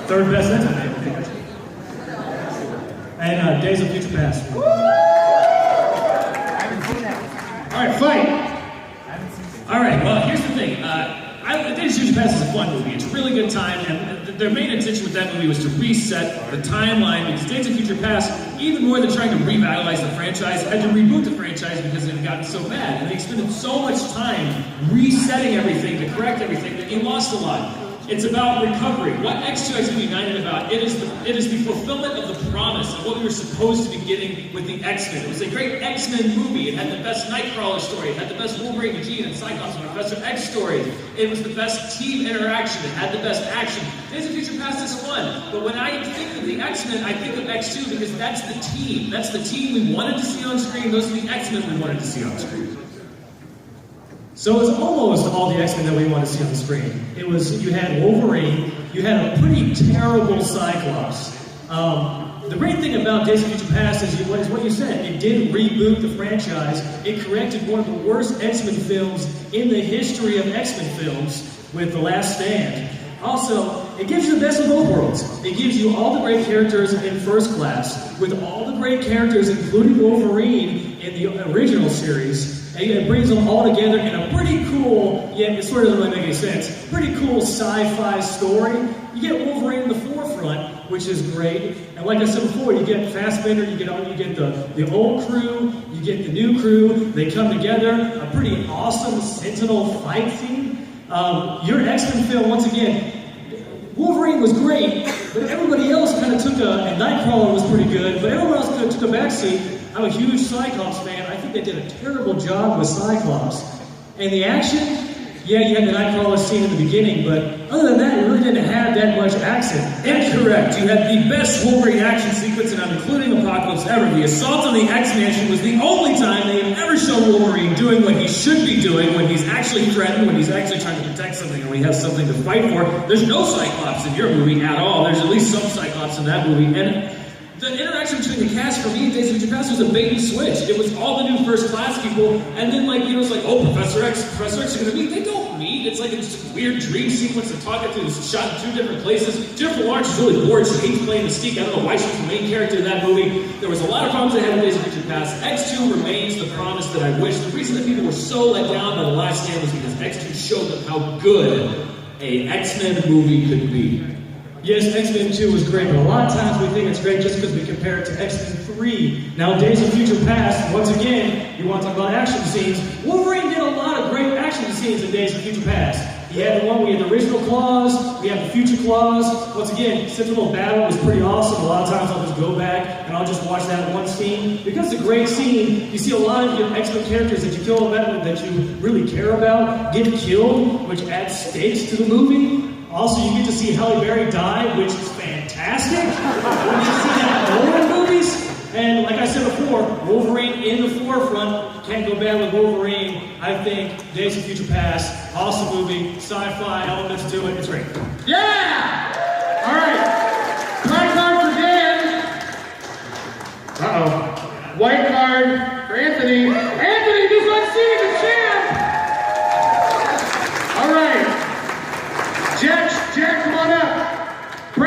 Third best X-Men, I think. And Days of Future Past. Alright, fight! Alright, well, here's the thing. Days of Future Past is a fun movie. It's a really good time, and their main intention with that movie was to reset the timeline, because Days of Future Past, even more than trying to revitalize the franchise, had to reboot the franchise because it had gotten so bad. And they expended so much time resetting everything, to correct everything, that you lost a lot. It's about recovery. What X2 is United about, it is the fulfillment of the promise of what we were supposed to be getting with the X-Men. It was a great X-Men movie. It had the best Nightcrawler story. It had the best Wolverine, Jean, and Cyclops and Professor X stories. It was the best team interaction. It had the best action. Days of Future Past is fun, but when I think of the X-Men, I think of X2 because that's the team. That's the team we wanted to see on screen. Those are the X-Men we wanted to see on screen. So it was almost all the X-Men that we wanted to see on the screen. It was, you had Wolverine, you had a pretty terrible Cyclops. The great thing about Days of Future Past is what you said. It did reboot the franchise. It corrected one of the worst X-Men films in the history of X-Men films with The Last Stand. Also, it gives you the best of both worlds. It gives you all the great characters in First Class, with all the great characters, including Wolverine, in the original series. And it brings them all together in a pretty cool, yet it sort of doesn't really make any sense, pretty cool sci-fi story. You get Wolverine in the forefront, which is great. And like I said before, you get Fassbender, you get the old crew, you get the new crew. They come together, a pretty awesome Sentinel fight scene. Your X-Men film, once again, Wolverine was great, but everybody else kind of took and Nightcrawler was pretty good, but everyone else kind of took a backseat. I'm a huge Cyclops fan. I think they did a terrible job with Cyclops. And the action, yeah, you had the Nightcrawler scene in the beginning, but other than that, you really didn't have that much action. Incorrect. You had the best Wolverine action sequence, and I'm including Apocalypse ever. The assault on the X-Mansion was the only time they have ever shown Wolverine doing what he should be doing when he's actually threatened, when he's actually trying to protect something, and when he has something to fight for. There's no Cyclops in your movie at all. There's at least some Cyclops in that movie. And the interaction between the cast for me in Days of Future Past was a bait and switch. It was all the new First Class people, and then it's like, oh, Professor X are gonna meet. They don't meet. It's like it's a weird dream sequence of talking to who's shot in 2 different places. Jennifer Lawrence is really bored. She hates playing Mystique. I don't know why she was the main character in that movie. There was a lot of problems they had with Days of Future Past. X2 remains the promise that I wish. The reason that people were so let down by The Last Stand was because X2 showed them how good a X-Men movie could be. Yes, X-Men 2 was great, but a lot of times we think it's great just because we compare it to X-Men 3. Now, Days of Future Past, once again, you want to talk about action scenes. Wolverine did a lot of great action scenes in Days of Future Past. He had the one, we had the original claws, we had the future claws. Once again, Sentinel Battle was pretty awesome. A lot of times I'll just go back and I'll just watch that one scene. Because it's a great scene, you see a lot of your X-Men characters that you kill about, that you really care about, get killed, which adds stakes to the movie. Also, you get to see Halle Berry die, which is fantastic. You see that in older movies. And like I said before, Wolverine in the forefront. Can't go bad with Wolverine. I think Days of Future Past, awesome movie, sci-fi elements to it. It's great. Yeah! All right. Black card for Dan. Uh-oh. White card for Anthony. And